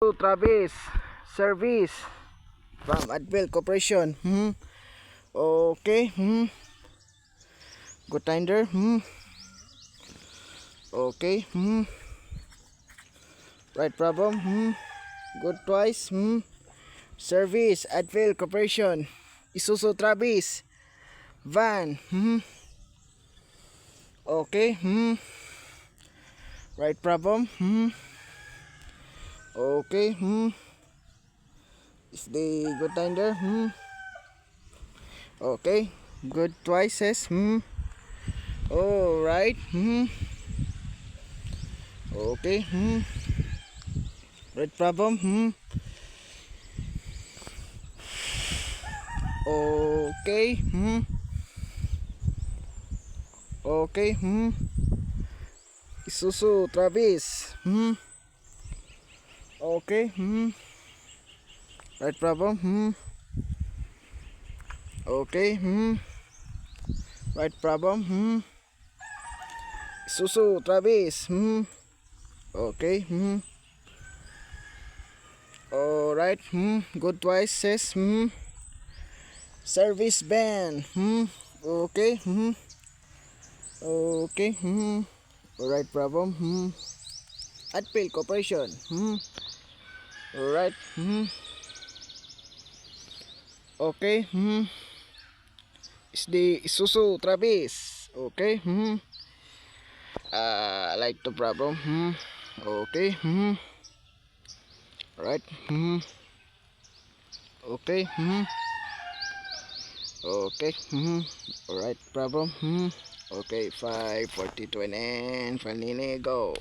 Travis Service from Advil Corporation. Okay. Good tinder. Okay. Right problem. Good twice. Service Advil Corporation. Isuzu Travis van. Okay. Right problem. Okay. Is the good tinder. Okay. Good twice. All right. Okay. Right problem. Okay. Okay. Isuzu Travis. Okay. Right problem. Okay. Right problem. Isuzu Travis. Okay. All right. Good twice says. Service ban. Okay. Okay. Right problem. Advil Corporation. Alright. Okay. Is the Isuzu Travis. Okay. Like the problem. Okay. Right. Okay. Okay. Alright, problem. Okay, 5:42 and finally go.